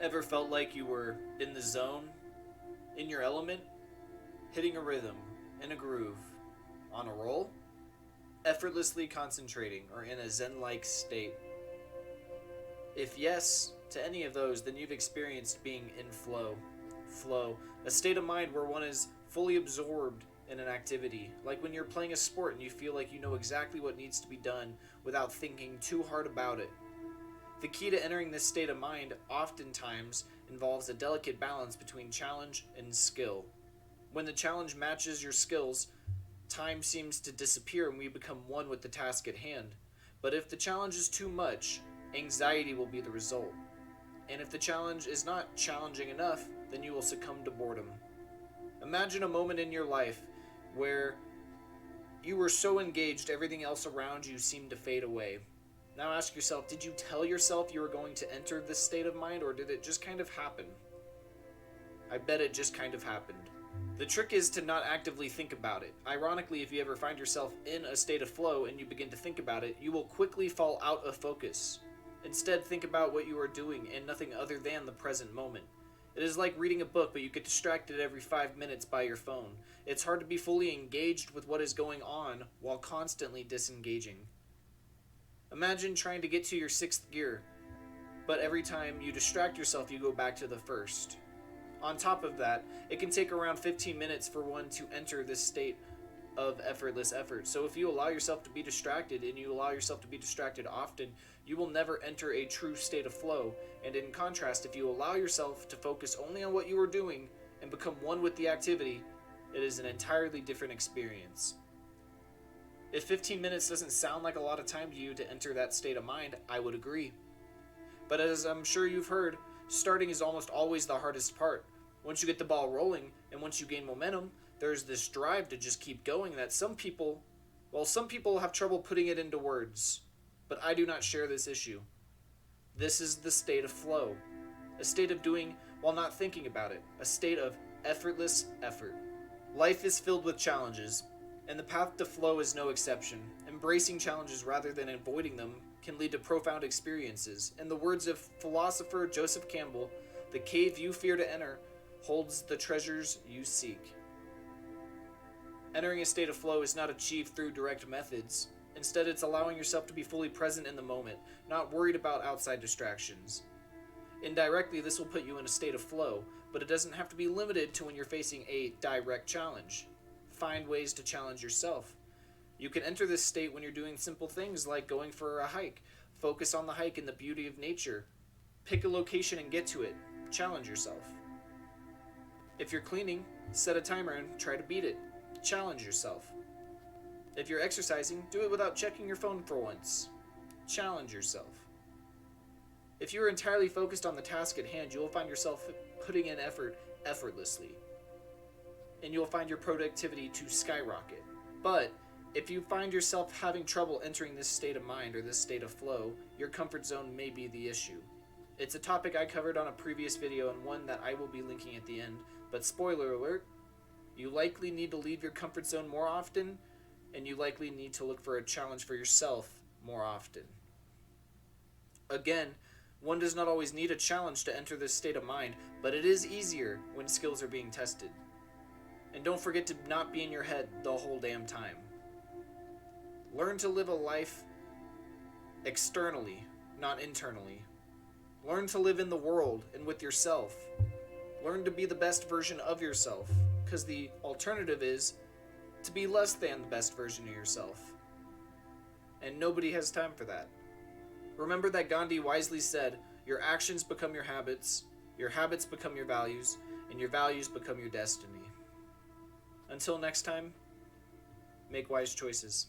Ever felt like you were in the zone, in your element, hitting a rhythm, in a groove, on a roll, effortlessly concentrating, or in a zen like state? If yes to any of those, then you've experienced being in flow. Flow, a state of mind where one is fully absorbed in an activity, like when you're playing a sport and you feel like you know exactly what needs to be done without thinking too hard about it. The key to entering this state of mind oftentimes involves a delicate balance between challenge and skill. When the challenge matches your skills, time seems to disappear and we become one with the task at hand. But if the challenge is too much, anxiety will be the result. And if the challenge is not challenging enough, then you will succumb to boredom. Imagine a moment in your life where you were so engaged everything else around you seemed to fade away. Now ask yourself, did you tell yourself you were going to enter this state of mind, or did it just kind of happen? I bet it just kind of happened. The trick is to not actively think about it. Ironically, if you ever find yourself in a state of flow and you begin to think about it, you will quickly fall out of focus. Instead, think about what you are doing and nothing other than the present moment. It is like reading a book, but you get distracted every 5 minutes by your phone. It's hard to be fully engaged with what is going on while constantly disengaging. Imagine trying to get to your sixth gear, but every time you distract yourself, you go back to the first. On top of that, it can take around 15 minutes for one to enter this state of effortless effort. So if you allow yourself to be distracted and you allow yourself to be distracted often, you will never enter a true state of flow. And in contrast, if you allow yourself to focus only on what you are doing and become one with the activity, it is an entirely different experience. If 15 minutes doesn't sound like a lot of time to you to enter that state of mind, I would agree. But as I'm sure you've heard, starting is almost always the hardest part. Once you get the ball rolling and once you gain momentum, there's this drive to just keep going that some people have trouble putting it into words. But I do not share this issue. This is the state of flow, a state of doing while not thinking about it, a state of effortless effort. Life is filled with challenges, and the path to flow is no exception. Embracing challenges rather than avoiding them can lead to profound experiences. In the words of philosopher Joseph Campbell, the cave you fear to enter holds the treasures you seek. Entering a state of flow is not achieved through direct methods. Instead, it's allowing yourself to be fully present in the moment, not worried about outside distractions. Indirectly, this will put you in a state of flow, but it doesn't have to be limited to when you're facing a direct challenge. Find ways to challenge yourself. You can enter this state when you're doing simple things like going for a hike. Focus on the hike and the beauty of nature. Pick a location and get to it. Challenge yourself. If you're cleaning, set a timer and try to beat it. Challenge yourself. If you're exercising, do it without checking your phone for once. Challenge yourself. If you're entirely focused on the task at hand, you will find yourself putting in effort effortlessly, and you'll find your productivity to skyrocket. But if you find yourself having trouble entering this state of mind or this state of flow, your comfort zone may be the issue. It's a topic I covered on a previous video and one that I will be linking at the end, but spoiler alert, you likely need to leave your comfort zone more often, and you likely need to look for a challenge for yourself more often. Again, one does not always need a challenge to enter this state of mind, but it is easier when skills are being tested. And don't forget to not be in your head the whole damn time. Learn to live a life externally, not internally. Learn to live in the world and with yourself. Learn to be the best version of yourself, because the alternative is to be less than the best version of yourself. And nobody has time for that. Remember that Gandhi wisely said, your actions become your habits become your values, and your values become your destiny. Until next time, make wise choices.